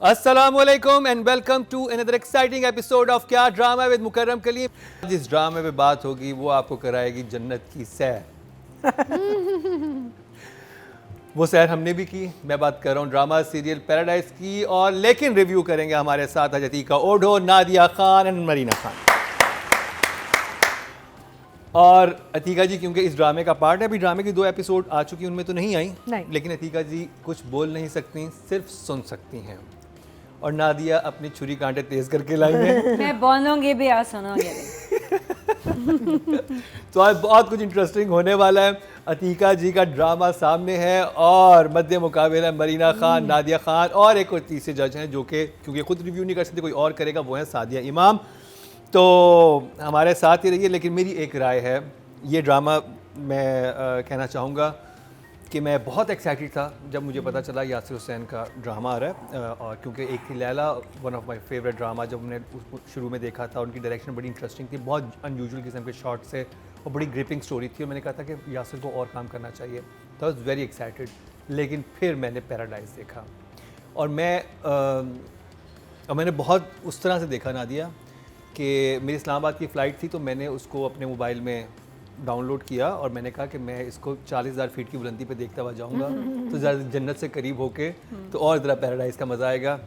अस्सलामुअलैकुम and welcome to another exciting episode of Kya drama with Mukarram Kaleem. जिस ड्रामे में बात होगी वो आपको कराएगी जन्नत की सैर। वो सैर हमने भी की। मैं बात कर रहा हूँ ड्रामा सीरियल पैराडाइज की, और लेकिन रिव्यू करेंगे हमारे साथ अतीका ओढो, नादिया खान एंड मरीना खान। और अतीका जी क्योंकि इस ड्रामे का पार्ट है, अभी ड्रामे की 2 एपिसोड आ चुकी, उनमें तो नहीं आई नहीं। लेकिन अतीका जी कुछ बोल नहीं सकती, सिर्फ सुन सकती हैं। और नादिया अपनी छुरी कांटे तेज करके लाई है। मैं बोलूंगी भी और सुनूंगी भी। तो आज बहुत कुछ इंटरेस्टिंग होने वाला है। अतीका जी का ड्रामा सामने है और मध्य मुकाबला है मरीना खान, नादिया खान और एक और तीसरे जज हैं जो कि क्योंकि खुद रिव्यू नहीं कर सकते, कोई और करेगा, वो है सादिया इमाम। तो हमारे साथ ही रहिए। लेकिन मेरी एक राय है, ये ड्रामा मैं कहना चाहूँगा कि मैं बहुत एक्साइटेड था जब मुझे पता चला यासिर हुसैन का ड्रामा आ रहा है। और क्योंकि एक थी Laila, one of my favourite drama, जब हमने उसको शुरू में देखा था, उनकी डायरेक्शन बड़ी इंटरेस्टिंग थी, बहुत अनयूजुअल किस्म के शॉट से और बड़ी ग्रिपिंग स्टोरी थी। और मैंने कहा था कि यासिर को और काम करना चाहिए, तो आई वाज वेरी एक्साइटेड। लेकिन फिर मैंने पैराडाइज देखा और मैंने बहुत उस तरह से देखा नादिया कि मेरी इस्लामाबाद की फ़्लाइट थी, तो मैंने उसको अपने मोबाइल में डाउनलोड किया और मैंने कहा कि मैं इसको 40,000 फीट की बुलंदी पे देखता हुआ जाऊंगा तो ज़रा जन्नत से करीब होके तो और ज़रा पैराडाइज़ का मज़ा आएगा।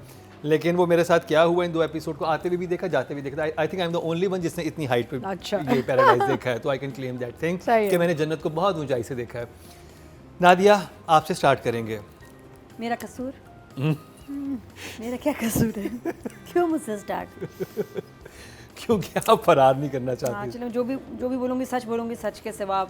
लेकिन वो मेरे साथ क्या हुआ, इन 2 एपिसोड को आते हुए भी देखा, जाते हुए देखा। I think I am the only one जिसने इतनी हाइट पे ये पैराडाइज़ देखा है, तो I can claim that thing कि मैंने जन्नत को बहुत ऊंचाई से देखा है। नादिया, आपसे स्टार्ट करेंगे। मेरा कसूर? मेरा क्या कसूर है? क्यों मुझसे स्टार्ट? क्योंकि आप फरार नहीं करना चाहती। हाँ, चलो जो भी बोलूँगी सच के सिवा।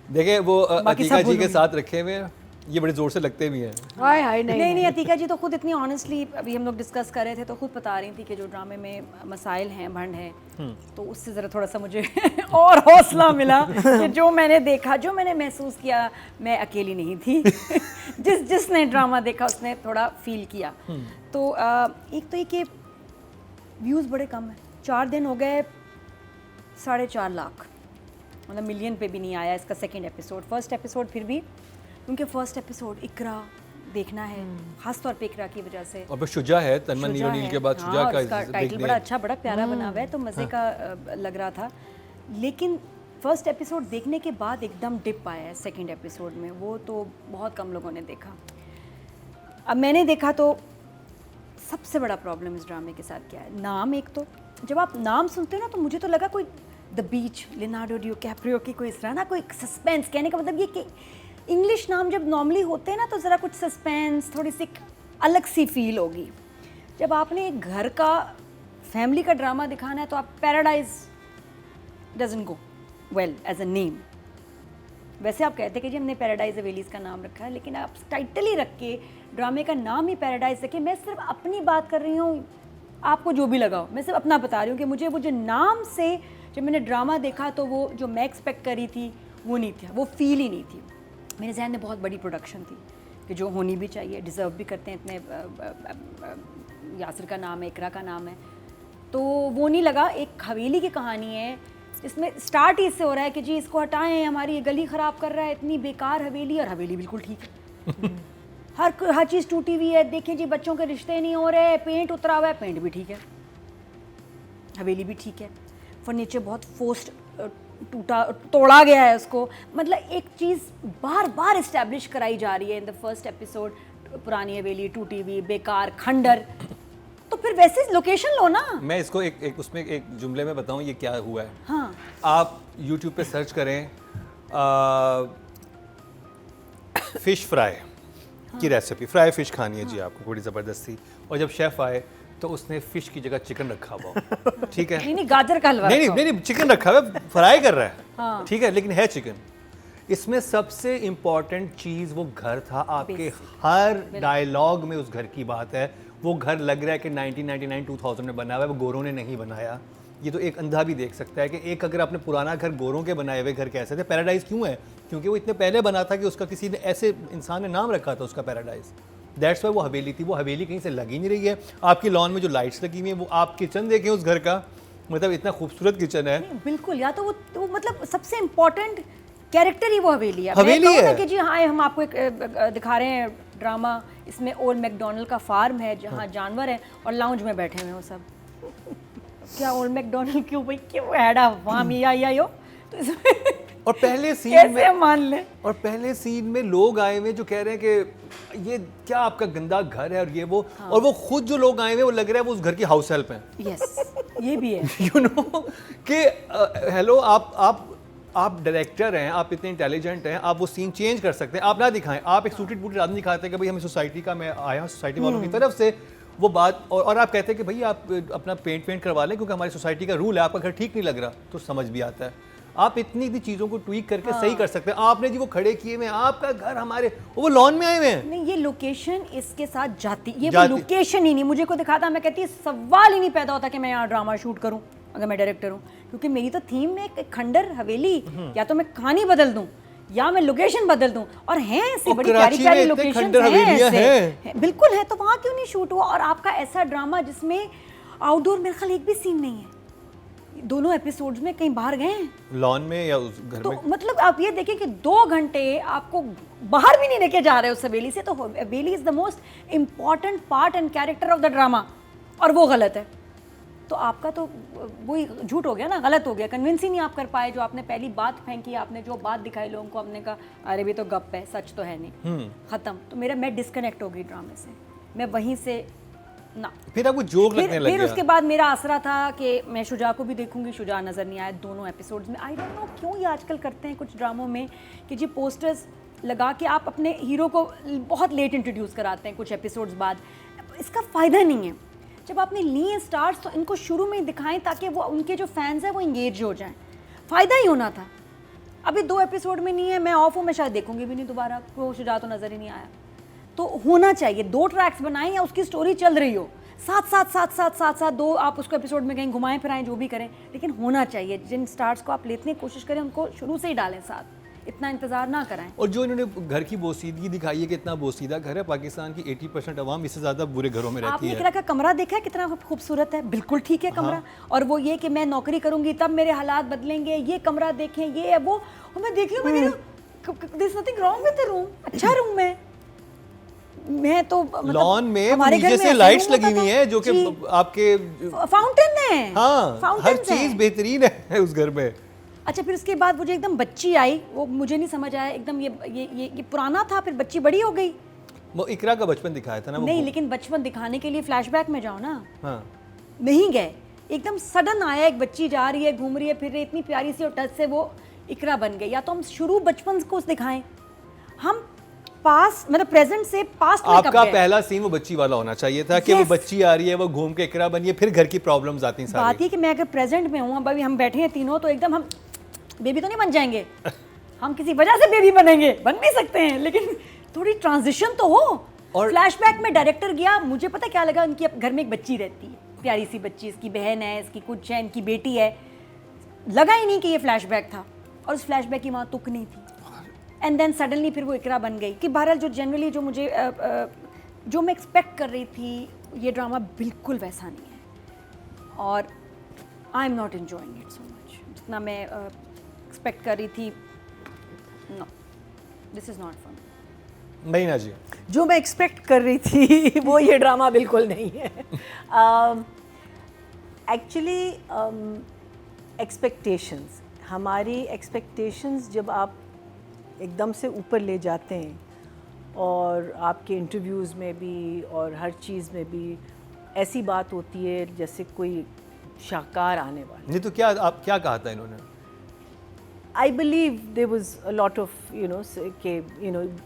देखिए वो अतीका जी के साथ रखे हुए हैं, ये बड़े जोर से लगते भी हैं। हाय नहीं, अतीका जी तो खुद इतनी ऑनेस्टली, अभी हम लोग डिस्कस कर रहे थे तो खुद बता रही थी कि जो ड्रामे में मसाइल हैं, भंड है, तो उससे ज़रा थोड़ा सा मुझे और हौसला मिला कि जो मैंने देखा, जो मैंने महसूस किया, मैं अकेली नहीं थी। जिसने ड्रामा देखा उसने थोड़ा फील किया। तो एक तो ये कि व्यूज़ बड़े कम हैं। 4 दिन हो गए, 4.5 लाख, मतलब मिलियन पे भी नहीं आया इसका सेकंड एपिसोड। फर्स्ट एपिसोड फिर भी, उनके फर्स्ट एपिसोड इकरा देखना है, खास तौर पे इकरा की वजह से। और फिर शुजा है, तन्मन नीरो नील के बाद शुजा का टाइटल बड़ा अच्छा, बड़ा प्यारा बना हुआ है, तो मज़े का लग रहा था। लेकिन फर्स्ट एपिसोड देखने के बाद एकदम डिप आया है सेकंड एपिसोड में, वो तो बहुत कम लोगों ने देखा। अब मैंने देखा तो सबसे बड़ा प्रॉब्लम इस ड्रामे के साथ क्या है, नाम। एक तो जब आप नाम सुनते हो ना, तो मुझे तो लगा कोई द बीच, लियोनार्डो डिकैप्रियो की कोई इस तरह ना, कोई सस्पेंस। कहने का मतलब ये कि इंग्लिश नाम जब नॉर्मली होते हैं ना, तो ज़रा कुछ सस्पेंस, थोड़ी सी अलग सी फील होगी। जब आपने एक घर का, फैमिली का ड्रामा दिखाना है, तो आप Paradise doesn't go well as a name. वैसे आप कहते कि जी हमने पैराडाइज हवेलीज़ का नाम रखा है, लेकिन आप टाइटल ही रख के ड्रामे का नाम ही पैराडाइज रखे। मैं सिर्फ अपनी बात कर रही हूँ, आपको जो भी लगाओ, मैं सिर्फ अपना बता रही हूँ कि मुझे वो जो नाम से जब मैंने ड्रामा देखा, तो वो जो मैं एक्सपेक्ट करी थी वो नहीं था, वो फील ही नहीं थी। मेरे जहन में बहुत बड़ी प्रोडक्शन थी कि जो होनी भी चाहिए, डिज़र्व भी करते हैं, इतने यासिर का नाम है, इकरा का नाम है, तो वो नहीं लगा। एक हवेली की कहानी है, इसमें स्टार्ट ही इससे हो रहा है कि जी इसको हटाएं, हमारी ये गली ख़राब कर रहा है, इतनी बेकार हवेली, और हवेली बिल्कुल ठीक है। हर चीज़ टूटी हुई है, देखिए जी बच्चों के रिश्ते नहीं हो रहे, पेंट उतरा हुआ है, पेंट भी ठीक है, हवेली भी ठीक है, फर्नीचर बहुत फोर्स्ड, तोड़ा गया है उसको। मतलब एक चीज़ बार बार इस्टेब्लिश कराई जा रही है इन द फर्स्ट एपिसोड, पुरानी हवेली, टूटी हुई, बेकार, खंडर। तो फिर वैसे लोकेशन लो ना। मैं इसको उसमें एक जुमले में बताऊं ये क्या हुआ है। हाँ, आप YouTube पे सर्च करें फिश फ्राई की रेसिपी, फ्राई फिश खानी है जी आपको, बड़ी ज़बरदस्ती। और जब शेफ़ आए तो उसने फिश की जगह चिकन रखा हुआ, ठीक है, नहीं गाजर का हलवा, नहीं चिकन रखा हुआ, फ्राई कर रहा है, हाँ। ठीक है, लेकिन है चिकन। इसमें सबसे इम्पॉर्टेंट चीज़ वो घर था। आपके हर डायलॉग में उस घर की बात है। वो घर लग रहा है कि 1999-2000 में बना हुआ है, वो गोरों ने नहीं बनाया। ये तो एक अंधा भी देख सकता है कि एक अगर आपने पुराना घर गोरों के बनाए हुए घर कैसे थे। पैराडाइज क्यों है? क्योंकि वो इतने पहले बना था कि उसका किसी ने, ऐसे इंसान ने नाम रखा था उसका पैराडाइज। दैट्स वाई वो हवेली थी। वो हवेली कहीं से लगी नहीं रही है। आपकी लॉन में जो लाइट्स लगी हुई हैं, वो आप किचन देखें उस घर का, मतलब इतना खूबसूरत किचन है। बिल्कुल, या तो वो मतलब सबसे इम्पोर्टेंट कैरेक्टर ही वो हवेली है। हवेली है कि जी हाँ, हम आपको एक दिखा रहे हैं ड्रामा, इसमें ओल्ड मैकडोनल्ड का फार्म है जहाँ जानवर हैं और लाउंज में बैठे हुए हैं वो सब। क्या ओल्ड मैकडोनल्ड क्यों भाई, क्यों ऐडा वहाँ मिया यो, तो इसमें और पहले सीन कैसे में मान ले, और पहले सीन में लोग आए हुए जो कह रहे हैं कि ये क्या आपका गंदा घर है और ये वो, और वो खुद जो लोग आए हुए वो लग रहा है वो उस घर की हाउस हेल्प हैं। यस ये भी है। यू नो कि हेलो आप डायरेक्टर हैं, आप इतने इंटेलिजेंट हैं, आप वो सीन चेंज कर सकते हैं, आप ना दिखाएं, आप एक सूटेड बूटेड आदमी दिखाते हैं कि भाई हमें सोसाइटी का, मैं आया हूँ सोसाइटी वालों की तरफ से वो बात, और आप कहते हैं कि भाई आप अपना पेंट करवा लें क्योंकि हमारी सोसाइटी का रूल है, आपका घर ठीक नहीं लग रहा, तो समझ भी आता है। आप इतनी चीज़ों को ट्वीक करके सही कर सकते हैं। आपने जी वो खड़े किए हुए, आपका घर हमारे वो लॉन में आए हुए हैं। नहीं ये लोकेशन इसके साथ जाती, ये वो लोकेशन ही नहीं मुझे को दिखाता, मैं कहती सवाल ही नहीं पैदा होता कि मैं यहाँ ड्रामा शूट करूँ अगर मैं डायरेक्टर हूँ, क्योंकि मेरी तो थीम में एक खंडर हवेली, या तो मैं कहानी बदल दूँ या मैं लोकेशन बदल दूं, और हैं ऐसी बड़ी प्यारी प्यारी लोकेशंस हैं, बिल्कुल है, तो वहाँ क्यों नहीं शूट हुआ? और आपका ऐसा ड्रामा जिसमें आउटडोर मेरे ख्याल एक भी सीन नहीं है, दोनों एपिसोड्स में कहीं बाहर गए हैं लॉन में या उस घर तो में? मतलब आप ये देखें कि 2 घंटे आपको बाहर भी नहीं लेके जा रहे उस हवेली से, तो हवेली is the most important part and character of the drama, और वो गलत है, तो आपका तो वही झूठ हो गया ना, गलत हो गया, कन्विंस ही नहीं आप कर पाए। जो आपने पहली बात फेंकी, आपने जो बात दिखाई लोगों को, हमने कहा अरे भी तो गप है, सच तो है नहीं, खत्म। तो मैं डिस्कनेक्ट हो गई ड्रामे से, मैं वहीं से ना, फिर आपको जोक लगने लग गया। फिर उसके बाद मेरा आसरा था कि मैं शुजा को भी देखूंगी, शुजा नजर नहीं आया दोनों एपिसोड्स में। आई डोंट नो क्यों ये आजकल करते हैं कुछ ड्रामों में कि जी पोस्टर्स लगा के आप अपने हीरो को बहुत लेट इंट्रोड्यूस कराते हैं कुछ एपिसोड्स बाद, इसका फ़ायदा नहीं है। जब आपने लिए स्टार्स तो इनको शुरू में ही दिखाएं ताकि वो उनके जो फैंस हैं वो इंगेज हो जाएं, फ़ायदा ही होना था। अभी 2 एपिसोड में नहीं है, मैं ऑफ हूँ, मैं शायद देखूंगी भी नहीं दोबारा, वो शुजा तो नज़र ही नहीं आया। तो होना चाहिए 2 ट्रैक्स बनाएं या उसकी स्टोरी चल रही हो, साथ 2 आप उसको एपिसोड में कहीं घुमाएं फिराएं जो भी करें, लेकिन होना चाहिए। जिन स्टार्स को आप लेने की कोशिश करें उनको शुरू से ही डालें साथ, इतना इंतजार ना कराएं। और जो इन्होंने घर की बोसीदगी दिखाई है कि इतना बोसीदा घर है, पाकिस्तान की 80% अवाम इससे ज़्यादा बुरे घरों में रहती आपने है। इकरा का कमरा देखा है कितना खूबसूरत है, बिल्कुल ठीक है कमरा। और वो ये कि मैं नौकरी करूंगी तब मेरे हालात बदलेंगे, ये कमरा देखें, ये है वो, और मैं देख रही हूँ there is nothing wrong with the room, अच्छा रूम है। मैं तो मतलब लॉन में नीचे से लाइट्स लगी हुई हैं जो कि आपके फाउंटेन है, हाँ, हर चीज बेहतरीन है उस घर में। अच्छा फिर उसके बाद मुझे एकदम बच्ची आई, वो मुझे नहीं समझ आया एकदम, ये पुराना था, फिर बच्ची बड़ी हो गई। वो इकरा का बचपन दिखाया था ना वो। नहीं लेकिन बचपन दिखाने के लिए फ्लैशबैक में जाओ ना, हाँ। नहीं गए, एकदम सडन आया, एक बच्ची जा रही है, घूम रही है, फिर रही, इतनी प्यारी सी और टच से वो इकरा बन गई। या तो हम शुरू बचपन को दिखाएं, हम पास मतलब प्रेजेंट से पास्ट में। आपका पहला सीन वो बच्ची वाला होना चाहिए था कि वो बच्ची आ रही है, वो घूम के इकरा बनी है, फिर घर की प्रॉब्लम्स आती हैं सारी। बात ये कि मैं अगर प्रेजेंट में हूँ, अभी हम बैठे हैं तीनों, तो एकदम हम बेबी तो नहीं बन जाएंगे, हम किसी वजह से बेबी बनेंगे, बन भी सकते हैं, लेकिन थोड़ी ट्रांजिशन तो हो। और फ्लैशबैक में डायरेक्टर गया, मुझे पता क्या लगा, उनकी घर में एक बच्ची रहती है, प्यारी सी बच्ची, इसकी बहन है, इसकी कुछ है, इनकी बेटी है, लगा ही नहीं कि ये फ्लैशबैक था, और उस फ्लैशबैक की वहाँ तुक नहीं थी। एंड देन सडनली फिर वो इकरा बन गई। कि बहरहाल जो जनरली जो मुझे जो मैं एक्सपेक्ट कर रही थी, ये ड्रामा बिल्कुल वैसा नहीं है, और I am not enjoying it so much जितना मैं एक्सपेक्ट कर रही थी। No, this is not fun. महीना जी, जो मैं एक्सपेक्ट कर रही थी वो ये ड्रामा बिल्कुल नहीं है। एक्चुअली एक्सपेक्टेशंस, हमारी एक्सपेक्टेशंस जब आप एकदम से ऊपर ले जाते हैं, और आपके इंटरव्यूज़ में भी और हर चीज़ में भी ऐसी बात होती है जैसे कोई शाहकार आने वाला। नहीं तो क्या आप क्या कहा था इन्होंने? I believe there was a lot of,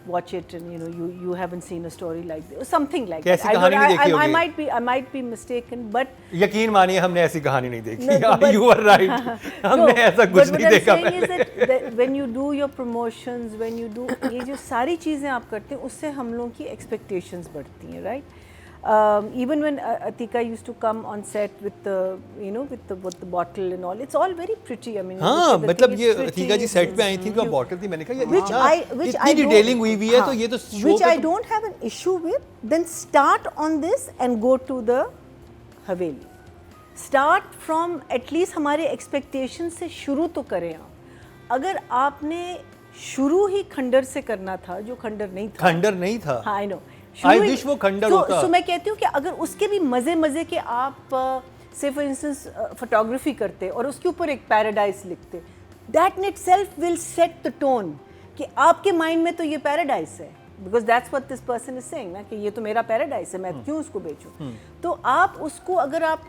watch it and you haven't seen a story like this, or something like that. कैसी कहानी नहीं देखी होगी? I might be mistaken, but यकीन मानिए हमने ऐसी कहानी नहीं देखी। You are right. हमने ऐसा कुछ नहीं देखा पहले। But what I'm saying is that when you do your promotions, when you do ये जो सारी चीज़ें आप करते हैं, उससे हम लोगों की expectations बढ़ती हैं, right? Even when Atika used to come on set with the with the bottle and all, it's all very pretty. I mean, हाँ, मतलब ये अतीका जी सेट पे आई थी तो बॉटल थी, मैंने कहा ये इतनी डिटेलिंग हुई हुई है तो ये तो which I don't have an issue with. Then start on this and go to the Haveli. Start from at least हमारे expectations से शुरू तो करें आप। अगर आपने शुरू ही खंडर से करना था जो खंडर नहीं था। खंडर नहीं था। हाँ, आई नो। I wish वो खंडर होता। तो मैं कहती हूँ कि अगर उसके भी मज़े के आप से फॉर इंस्टेंस फोटोग्राफी करते और उसके ऊपर एक पैराडाइज लिखते, that in itself will set the tone कि आपके माइंड में तो ये पैराडाइज है, because that's what this person is saying ना, कि ये तो मेरा पैराडाइज है, मैं क्यों उसको बेचूं। तो आप उसको अगर आप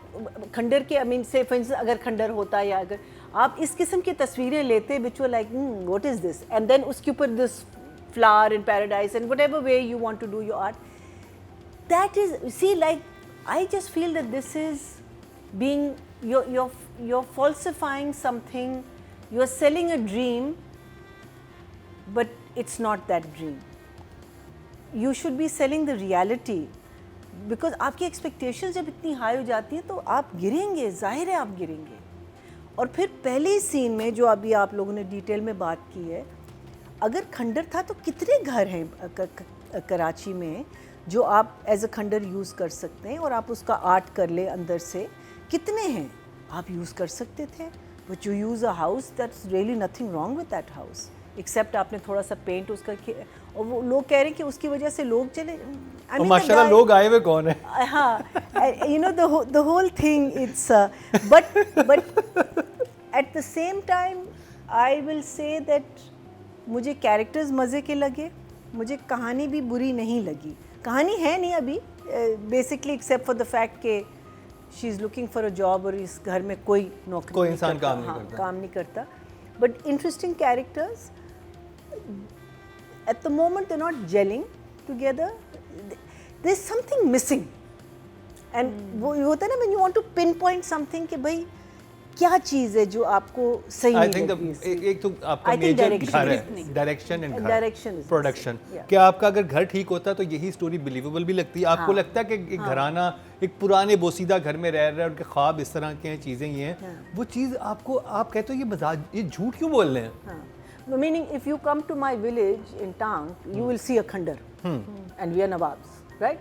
खंडर के, आई मीन से फॉर इंस्टेंस अगर खंडर होता या अगर आप इस किस्म की तस्वीरें लेते which were like what is this, and then उसके ऊपर this flower in paradise and whatever way you want to do your art, that is, see, like I just feel that this is being, you're falsifying something, you're selling a dream but it's not that dream. You should be selling the reality, because आपकी expectations जब इतनी high हो जाती हैं तो आप गिरेंगे, जाहिर है आप गिरेंगे। और फिर पहले सीन में जो अभी आप लोगों ने डिटेल में बात की है, अगर खंडर था तो कितने घर हैं कराची में जो आप एज अ खंडर यूज़ कर सकते हैं और आप उसका आर्ट कर ले अंदर से, कितने हैं आप यूज़ कर सकते थे। But you use a house, that's really nothing wrong with that house, except आपने थोड़ा सा पेंट उसका किया, और वो लोग कह रहे हैं कि उसकी वजह से लोग चले, और माशाल्लाह लोग आए हुए कौन है। हाँ, you know the whole thing it's, but at the same time I will say that मुझे कैरेक्टर्स मज़े के लगे, मुझे कहानी भी बुरी नहीं लगी। कहानी है नहीं अभी basically, except for the fact के she is looking for a job और इस घर में कोई नौकरी, कोई इंसान काम नहीं करता। But interesting characters, at the moment they not jelling together, there is something missing. And वो होता है ना, when you want to pin point something कि भाई क्या चीज़ है जो आपको सही नहीं लगी। एक तो आपका मेजर घर है, डायरेक्शन एंड डायरेक्शन, प्रोडक्शन। क्या आपका अगर घर ठीक होता तो यही स्टोरी बिलीवेबल भी लगती है? आपको लगता है कि एक घराना एक पुराने बोसीदा घर में रह रहा है, उनके ख्वाब इस तरह के हैं, चीज़ें ये हैं, वो चीज़ आपको, आप कहते हो ये मजाज, ये झूठ क्यों बोल रहे हैं? Meaning if you come to my village in town you will see a खंडर and we are nawabs, right?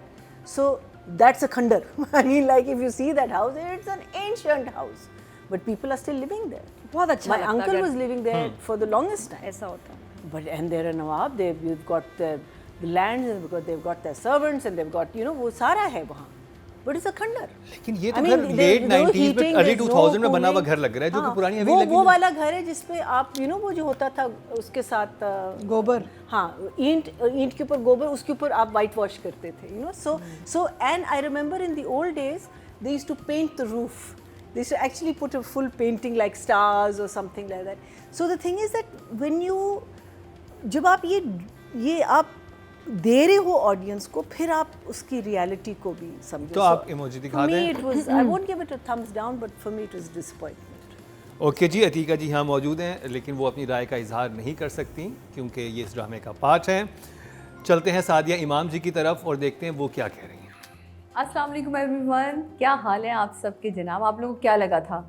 So that's a खंडर। I mean like if you see that house, it's an ancient house, but people are still living there. बहुत अच्छा My लगता uncle अगर was living there for the longest time. ऐसा होता है। But and they're a nawab, they've got the lands, and because they've got their servants and they've got, you know, वो सारा है वहाँ। But it's a खंडर। लेकिन ये तो घर लेट 90s में, अर्ली 2000 में बना हुआ घर लग रहा है, जो कि पुरानी अभी लगी। वो वाला घर है जिसमें आप, you know, वो जो होता था उसके साथ गोबर, हाँ, ईंट के ऊपर गोबर, उसके ऊपर आप वाइट वॉश करते थे, you know. So and I remember in the old days they used to paint the roof. They should actually put a full painting like stars or something like that. So the thing is that when you, जब आप ये आप दे रहे हो audience को, फिर आप उसकी रियलिटी को भी समझो। तो आप इमोजी दिखा दें। For me it was, I won't give it a thumbs down, but for me it was disappointment. Okay जी, अतीका जी यहाँ मौजूद हैं, लेकिन वो अपनी राय का इजहार नहीं कर सकती क्योंकि ये इस ड्रामे का पार्ट है। चलते हैं सादिया इमाम जी की तरफ और देखते हैं वो क्या कह रही हैं। अस्सलाम वालेकुम एवरीवन, क्या हाल है आप सबके जनाब? आप लोगों को क्या लगा था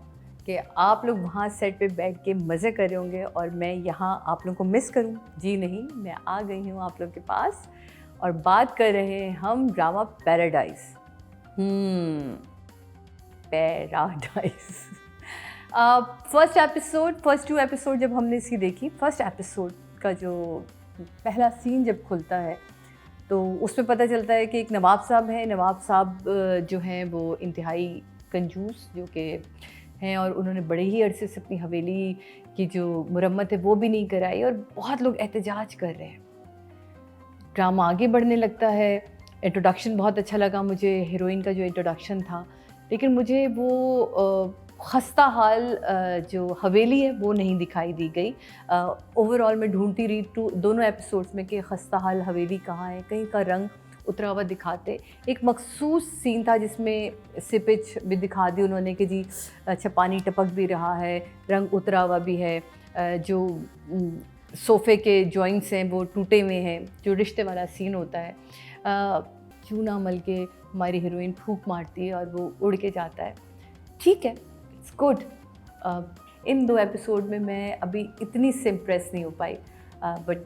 कि आप लोग वहाँ सेट पे बैठ के मज़े कर रहे होंगे और मैं यहाँ आप लोगों को मिस करूँ? जी नहीं, मैं आ गई हूँ आप लोग के पास और बात कर रहे हैं हम drama paradise. Paradise first 2 episode जब हमने इसकी देखी, फर्स्ट एपिसोड का जो पहला सीन जब खुलता है तो उसमें पता चलता है कि एक नवाब साहब हैं। नवाब साहब जो हैं वो इंतहाई कंजूस जो कि हैं, और उन्होंने बड़े ही अरसे से अपनी हवेली की जो मुरम्मत है वो भी नहीं कराई, और बहुत लोग एहतजाज कर रहे हैं। ड्रामा आगे बढ़ने लगता है। इंट्रोडक्शन बहुत अच्छा लगा मुझे, हीरोइन का जो इंट्रोडक्शन था, लेकिन मुझे वो खस्ता हाल जो हवेली है वो नहीं दिखाई दी गई। ओवरऑल मैं ढूंढती रही दोनों एपिसोड्स में कि खस्ता हाल हवेली कहाँ है, कहीं का रंग उतरा हुआ दिखाते। एक मखसूस सीन था जिसमें सिपेज भी दिखा दी उन्होंने कि जी अच्छा पानी टपक भी रहा है, रंग उतरा हुआ भी है, जो सोफ़े के जॉइंट्स हैं वो टूटे हुए हैं, जो रिश्ते वाला सीन होता है। चूना मल के हमारी हीरोइन फूंक मारती है और वो उड़ के जाता है। ठीक है, इट्स गुड। इन 2 एपिसोड में मैं अभी इतनी से इम्प्रेस नहीं हो पाई, but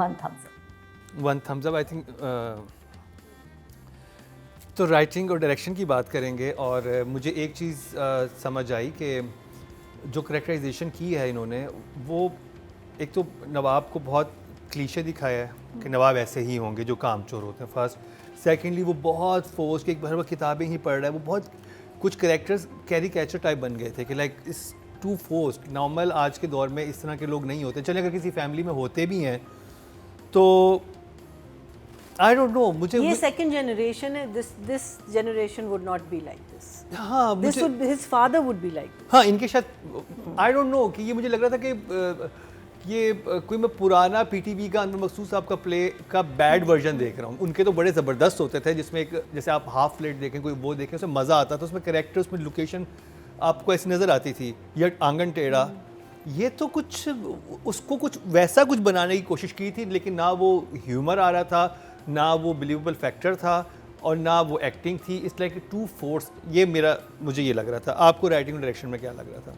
1 thumbs up। I think तो राइटिंग और डायरेक्शन की बात करेंगे, और मुझे एक चीज़ समझ आई कि जो करेक्टराइजेशन की है इन्होंने वो एक तो नवाब को बहुत क्लीशे दिखाया है कि नवाब ऐसे ही होंगे जो कामचोर होते हैं फर्स्ट, सेकेंडली वो बहुत फोर्स कि एक बार वो किताबें ही पढ़ रहा है, वो बहुत कुछ कैरेक्टर्स कैरिकेचर टाइप बन गए थे कि लाइक इस टू फोर्स्ड, नॉर्मल आज के दौर में इस तरह के लोग नहीं होते, चले अगर किसी फैमिली में होते भी हैं तो आई डोंट नो, मुझे ये सेकंड जनरेशन है, this generation would not be like this, हाँ दिस मुझे would, his father would be like, हाँ इनके शायद आई डोंट नो कि ये मुझे लग रहा था कि ये कोई मैं पुराना पीटीवी का अनवर मकसूद साहब का प्ले का बैड वर्जन देख रहा हूँ। उनके तो बड़े ज़बरदस्त होते थे जिसमें एक जैसे आप हाफ प्लेट देखें कोई वो देखें उसमें मज़ा आता था, उसमें कैरेक्टर उसमें लोकेशन आपको ऐसी नज़र आती थी, या आंगन टेढ़ा, ये तो कुछ उसको कुछ वैसा कुछ बनाने की कोशिश की थी लेकिन ना वो ह्यूमर आ रहा था, ना वो बिलीवेबल फैक्टर था और ना वो एक्टिंग थी, इट्स लाइक टू फोर्स, ये मुझे ये लग रहा था। आपको राइटिंग डायरेक्शन में क्या लग रहा था?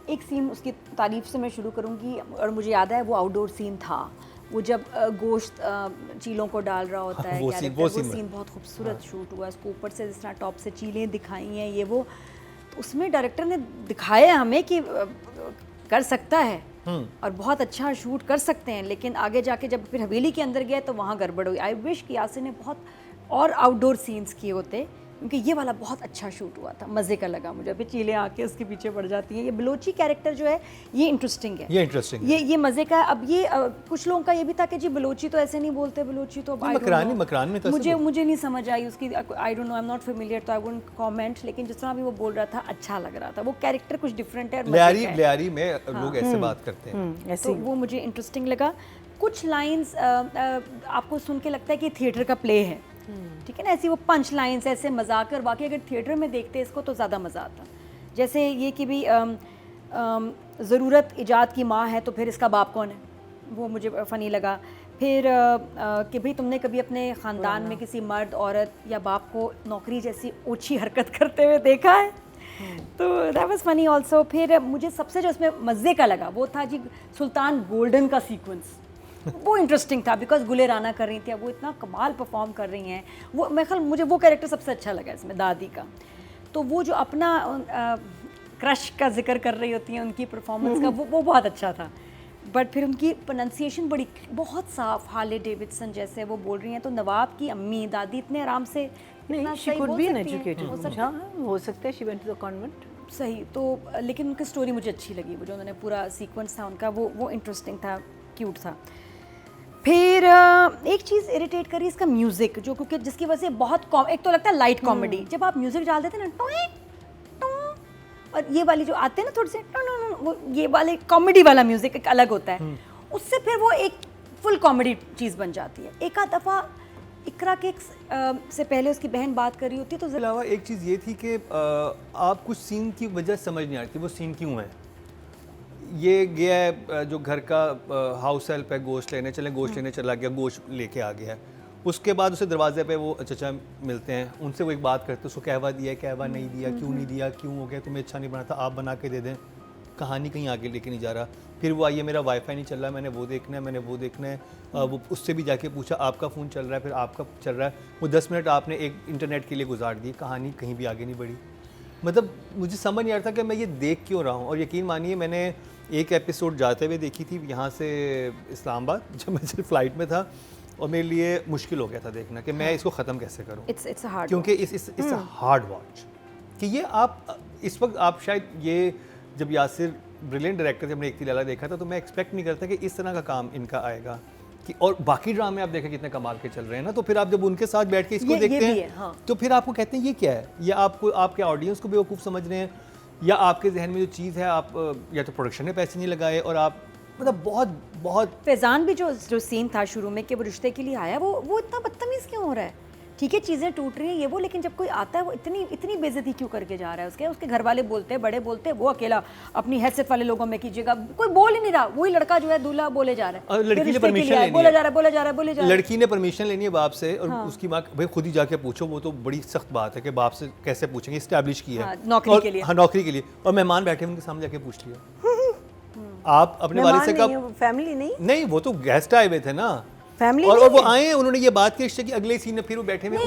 एक सीन उसकी तारीफ से मैं शुरू करूंगी और मुझे याद है वो आउटडोर सीन था, वो जब गोश्त चीलों को डाल रहा होता है, वो कैरेक्टर, सीन बहुत खूबसूरत शूट हुआ है, उसको ऊपर से जिस तरह टॉप से चीलें दिखाई हैं ये वो, तो उसमें डायरेक्टर ने दिखाया हमें कि कर सकता है और बहुत अच्छा शूट कर सकते हैं, लेकिन आगे जाके जब फिर हवेली के अंदर गया तो वहाँ गड़बड़ हुई। आई विश कि यासिर ने बहुत और आउटडोर सीन्स किए होते, क्योंकि ये वाला बहुत अच्छा शूट हुआ था, मज़े का लगा मुझे। अभी चीलें आके उसके पीछे पड़ जाती हैं, ये बलोची कैरेक्टर जो है ये इंटरेस्टिंग है, ये मज़े का। अब ये कुछ लोगों का ये भी था कि जी बलोची तो ऐसे नहीं बोलते, बलोची तो मकरान में तो मुझे नहीं समझ आई उसकी, I don't know, I am not familiar तो आई वुडंट कमेंट, लेकिन जिस तरह भी वो बोल रहा था अच्छा लग रहा था, वो कैरेक्टर कुछ डिफरेंट है, लियारी में लोग ऐसे बात करते हैं, तो वो मुझे इंटरेस्टिंग लगा। कुछ लाइंस आपको सुन के लगता है कि थिएटर का प्ले है, ठीक है ना, ऐसी वो पंच लाइन्स ऐसे मजाक, और बाकी अगर थिएटर में देखते इसको तो ज़्यादा मज़ा आता। जैसे ये कि भी ज़रूरत ईजाद की माँ है तो फिर इसका बाप कौन है, वो मुझे फ़नी लगा। फिर कि भाई तुमने कभी अपने ख़ानदान में किसी मर्द औरत या बाप को नौकरी जैसी ओछी हरकत करते हुए देखा है, तो दैट वाज फनी ऑल्सो। फिर मुझे सबसे जो उसमें मज़े का लगा वो था जी सुल्तान गोल्डन का सीक्वेंस, वो इंटरेस्टिंग था बिकॉज गुले राना कर रही थी, अब वो इतना कमाल परफॉर्म कर रही हैं, वो मेरे ख्याल मुझे वो कैरेक्टर सबसे अच्छा लगा इसमें, दादी का। तो वो जो अपना क्रश का जिक्र कर रही होती हैं उनकी परफॉर्मेंस का, वो बहुत अच्छा था। बट फिर उनकी प्रोनाउंसिएशन बहुत साफ, हार्ले डेविडसन जैसे वो बोल रही हैं, तो नवाब की अम्मी दादी इतने आराम से नहीं, she could be an educated, हो सकता है she went to the convent, सही। तो लेकिन उनकी स्टोरी मुझे अच्छी लगी, वो जो उन्होंने पूरा सीक्वेंस था उनका वो इंटरेस्टिंग था, क्यूट था। फिर एक चीज़ इरिटेट करी इसका म्यूज़िक, जो क्योंकि जिसकी वजह से बहुत एक तो लगता है लाइट कॉमेडी, जब आप म्यूज़िक डाल देते ना टोए टो, और ये वाली जो आते हैं ना थोड़े से वो ये वाले कॉमेडी वाला म्यूज़िक एक अलग होता है, उससे फिर वो एक फुल कॉमेडी चीज़ बन जाती है। एक आध दफ़ा इकरा के से पहले उसकी बहन बात कर रही होती है, तो अलावा एक चीज़ ये थी कि आप कुछ सीन की वजह समझ नहीं आ रही थी वो सीन क्यों है। ये गया है जो घर का हाउस हेल्प है, गोश्त लेने चले, गोश्त लेने चला गया, गोश्त लेके आ गया, उसके बाद उसे दरवाजे पे वो चचा मिलते हैं, उनसे वो एक बात करते हैं, उसको कहवा दिया, कहवा नहीं दिया, क्यों नहीं दिया, क्यों हो गया, तुम्हें अच्छा नहीं बना था, आप बना के दे दें, कहानी कहीं आगे लेके नहीं जा रहा। फिर वो आइए मेरा वाईफाई नहीं चल रहा, मैंने वो देखना है, मैंने वो देखना है, वो उससे भी जाके पूछा आपका फ़ोन चल रहा है, फिर आपका चल रहा है, वो 10 मिनट आपने एक इंटरनेट के लिए गुजार दी, कहानी कहीं भी आगे नहीं बढ़ी। मतलब मुझे समझ नहीं आ रहा था कि मैं ये देख क्यों रहा हूँ। और यकीन मानिए मैंने एक एपिसोड जाते हुए देखी थी यहाँ से इस्लामाबाद, जब मैं सिर्फ फ़्लाइट में था, और मेरे लिए मुश्किल हो गया था देखना कि मैं इसको ख़त्म कैसे करूँ, इट्स हार्ड, क्योंकि इट्स अ हार्ड वॉच। कि ये आप इस वक्त आप शायद ये जब यासिर ब्रिलियंट डायरेक्टर थे, हमने एक तिलाला देखा था, तो मैं एक्सपेक्ट नहीं करता कि इस तरह का काम इनका आएगा। कि और बाकी ड्रामे आप देखें कितने कमाल के चल रहे हैं ना, तो फिर आप जब उनके साथ बैठ के इसको देखते हैं हाँ। तो फिर आपको कहते हैं ये क्या है, या आपको आपके ऑडियंस को बेवकूफ़ समझ रहे हैं, या आपके जहन में जो चीज़ है आप या तो प्रोडक्शन ने पैसे नहीं लगाए, और आप मतलब बहुत फैज़ान भी जो सीन था शुरू में कि वो रिश्ते के लिए आया, वो इतना बदतमीज़ क्यों हो रहा है, ठीक है चीज़ें टूट रही हैं ये वो, लेकिन जब कोई आता है वो इतनी बेइज्जती क्यों करके जा रहा है उसके घर वाले बोलते हैं, बड़े बोलते हैं, वो अकेला अपनी हैसियत वाले लोगों में कीजिएगा, कोई बोल ही नहीं रहा, वही लड़का जो है दूल्हा बोले जा रहा है, लड़की ने परमिशन लेनी है, बोला जा रहा है, लड़की ने परमिशन लेनी है बाप से, और उसकी माँ भाई खुद ही जाके पूछो, वो तो बड़ी सख्त बात है कि बाप से कैसे पूछेंगे, इस्टेब्लिश की है नौकरी के लिए, हाँ नौकरी के लिए, और मेहमान बैठे उनके सामने जाके पूछ लिया। आप अपने वालिद से कब, फैमिली नहीं, वो तो गेस्ट आए हुए थे ना, फैमिली और वो आए, उन्होंने ये बात की रिश्ते की, अगले सीन में फिर वो बैठे हुए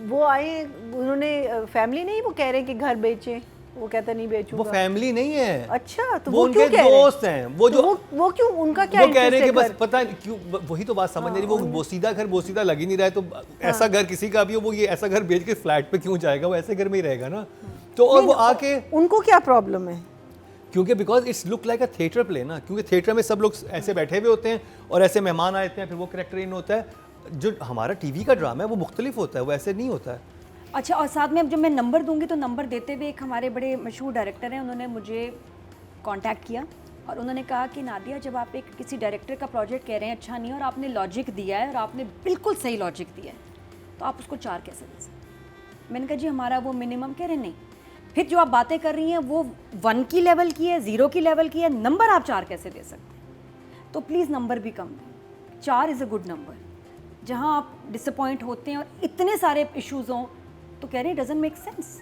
वो आए, उन्होंने फैमिली नहीं, वो कह रहे हैं कि घर बेचे, वो कहता नहीं वो बेचूंगा। फैमिली नहीं है, अच्छा, तो वो वो उनके क्यों कह रहे हैं? दोस्त हैं, वो तो जो वो क्यों, उनका क्या वो कह interest रहे हैं कि है बस घर? पता नहीं क्यों, वही तो बात समझ नहीं रही, वो बोसीदा घर बोसीदा लग ही नहीं रहा है, तो ऐसा घर किसी का भी हो, वो ये ऐसा घर बेच के फ्लैट पे क्यों जाएगा, वो ऐसे घर में ही रहेगा ना। तो और वो आके, उनको क्या प्रॉब्लम है? क्योंकि because it's look like a theatre play ना, क्योंकि थिएटर में सब लोग ऐसे बैठे हुए होते हैं और ऐसे मेहमान आते हैं, फिर वो कैरेक्टर इन होता है। जो हमारा टीवी का ड्रामा है वो मुख्तलिफ होता है, वो ऐसे नहीं होता है। अच्छा, और साथ में अब जब मैं नंबर दूंगी तो नंबर देते हुए एक हमारे बड़े मशहूर डायरेक्टर हैं, उन्होंने मुझे कांटेक्ट किया और उन्होंने कहा कि नादिया, जब आप एक किसी डायरेक्टर का प्रोजेक्ट कह रहे हैं अच्छा नहीं है और आपने लॉजिक दिया है और आपने बिल्कुल सही लॉजिक दिया है, तो आप उसको 4 कैसे दे सकते? मैंने कहा जी हमारा वो मिनिमम, कह रहे नहीं, फिर जो आप बातें कर रही हैं वो 1 की लेवल की है, 0 की लेवल की है, नंबर आप 4 कैसे दे सकते हैं? तो प्लीज़ नंबर भी कम दें। 4 इज़ अ गुड नंबर। जहाँ आप डिसअपॉइंट होते हैं और इतने सारे इश्यूज हों तो कह रहे हैं डजंट मेक सेंस।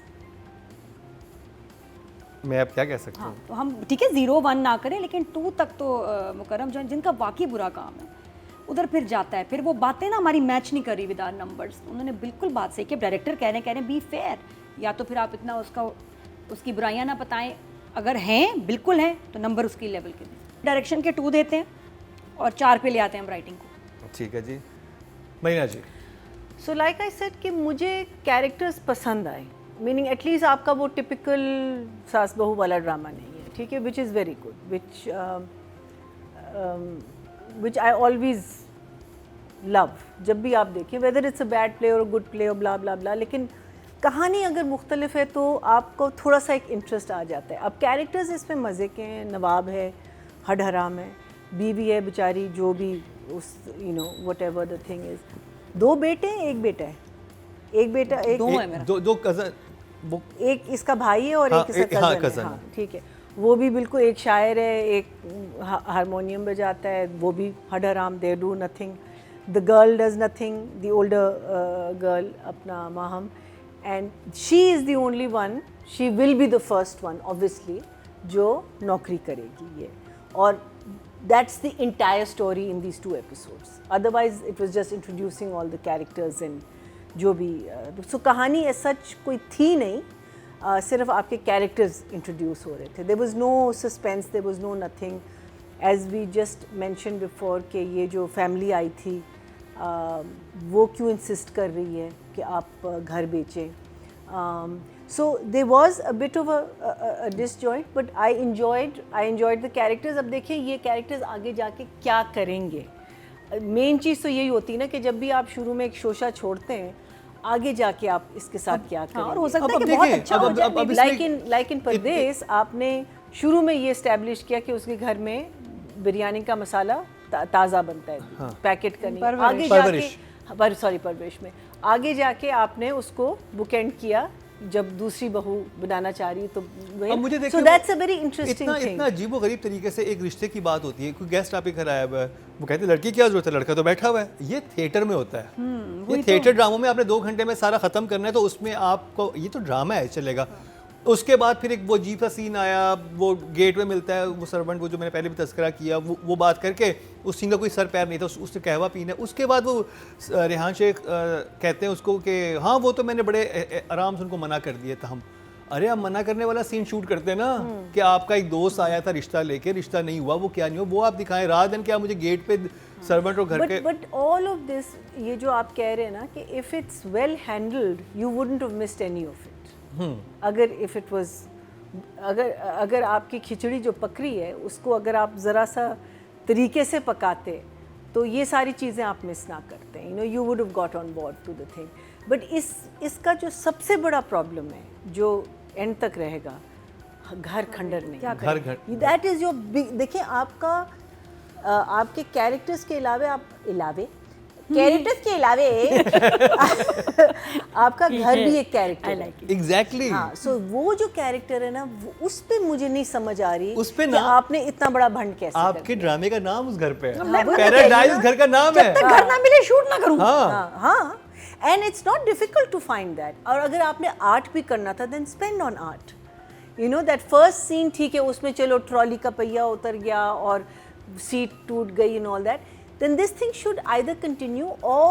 मैं अब क्या कह सकता हूँ। हाँ, तो हम ठीक है 0 1 ना करें, लेकिन 2 तक तो मुकर्रम जो जिनका वाकई बुरा काम है उधर फिर जाता है। फिर वो बातें ना हमारी मैच नहीं कर रही विद आवर नंबर्स। उन्होंने बिल्कुल बात सही कि डायरेक्टर कह रहे हैं बी फेयर, या तो फिर आप इतना उसकी बुराइयां ना बताएं, अगर हैं बिल्कुल हैं तो नंबर उसकी लेवल के दें। डायरेक्शन के 2 देते हैं और 4 पे ले आते हैं हम राइटिंग को। ठीक है जी, मरीना जी। सो लाइक आई सेड कि मुझे कैरेक्टर्स पसंद आए, मीनिंग एटलीस्ट आपका वो टिपिकल सास बहू वाला ड्रामा नहीं है, ठीक है, which is very good, which I always love. जब भी आप देखें, whether it's a bad play और अ गुड प्ले और ब्ला ब्ला ब्ला, लेकिन कहानी अगर मुख्तलिफ है तो आपको थोड़ा सा एक इंटरेस्ट आ जाता है। अब कैरेक्टर्स इसमें मज़े के हैं, नवाब है, हड हराम है, बीवी है बेचारी, जो भी उस what ever the thing is. 2 बेटे हैं, 1 बेटा है, 1 बेटा, एक 2 है मेरा। दो कज़न, वो एक इसका भाई है और हाँ, एक इसका एक- हाँ, कज़न cousin है। है। हाँ, ठीक है। वो भी बिल्कुल एक शायर है, एक हारमोनियम बजाता है, वो भी हड हराम, they do nothing, the girl does nothing, the older girl अपना माहम, and she is the only one, she will be the first one obviously जो नौकरी करेगी ये। और that's the entire story in these 2 episodes. Otherwise it was just introducing all the characters and जो भी so कहानी as such कोई थी नहीं, सिर्फ आपके characters introduce हो रहे थे। There was no suspense, there was no nothing, as we just mentioned before कि ये जो family आई थी वो क्यों insist कर रही है कि आप घर बेचें। So there was a bit of a disjoint, but I enjoyed the characters. अब देखिए ये characters आगे जाके क्या करेंगे। मेन चीज़ तो यही होती है ना कि जब भी आप शुरू में एक शोशा छोड़ते हैं, आगे जाके आप इसके साथ क्या करेंगे। और हो सकता है अब कि बहुत देखिए, अच्छा अब- हो अब- जाए। अब- अब maybe। इसमें- लाइक इन परदेस आपने शुरू में ये इस्टेब्लिश किया कि उसके घर में बिरयानी का मसाला ताज़ा बनता है, पैकेट का नहीं। आगे परवरिश। जाके सॉरी परवरिश में आगे जाके आपने उसको बुकएंड किया जब दूसरी बहू बनाना चाह रही तो अब मुझे देखिए सो दैट्स अ वेरी इंटरेस्टिंग इतना थिंग। इतना अजीबोगरीब तरीके से एक रिश्ते की बात होती है। कोई गेस्ट आपके घर आया हुआ है, वो कहते हैं लड़की की क्या जरूरत है, लड़का तो बैठा हुआ है। ये थिएटर में होता है। ये थिएटर ड्रामों में आपने 2 घंटे में सारा खत्म करना है, तो उसमें आपको ये तो ड्रामा है चलेगा। उसके बाद फिर एक वो अजीब सा सीन आया, वो गेट में मिलता है वो सर्वेंट को जो मैंने पहले भी तस्करा किया, वो बात करके उस सीन का कोई सर पैर नहीं था, उसने कहवा पीना है। उसके बाद वो रेहान शेख कहते हैं उसको कि हाँ वो तो मैंने बड़े आराम से उनको मना कर दिया था। हम अरे आप मना करने वाला सीन शूट करते हैं ना कि आपका एक दोस्त आया था रिश्ता लेके, रिश्ता नहीं हुआ, वो क्या नहीं हुआ वो आप दिखाएं, रात दिन क्या मुझे गेट पे सर्वेंट और घर के। बट ऑल ऑफ दिस, ये जो आप कह रहे हैं ना कि if it's well handled you wouldn't have missed any of it. अगर इफ इट वाज अगर आपकी खिचड़ी जो पक रही है उसको अगर आप ज़रा सा तरीके से पकाते तो ये सारी चीज़ें आप मिस ना करते, you would have got on board to the thing. But इसका जो सबसे बड़ा प्रॉब्लम है जो एंड तक रहेगा, घर खंडर नहीं, घर दैट इज़ योर बिग। देखिए आपके कैरेक्टर्स के कैरेक्टर्स के अलावे आपका घर भी एक कैरेक्टर है। एग्जैक्टली। हाँ, सो वो जो कैरेक्टर है ना उस पे मुझे नहीं समझ आ रही उस पे कि ना आपने इतना बड़ा भंड कैसे कर आपके ड्रामे का नाम उस घर पे है, हाँ, वो पैराडाइज ना, घर का नाम है। जब तक घर ना मिले शूट ना करूं। हाँ हाँ, and it's not difficult to find that. और अगर आपने आर्ट भी करना था then spend on art. That first scene ठीक है, उसमें चलो ट्रॉली का पहिया उतर गया और सीट टूट गई and all that, then this thing should either continue or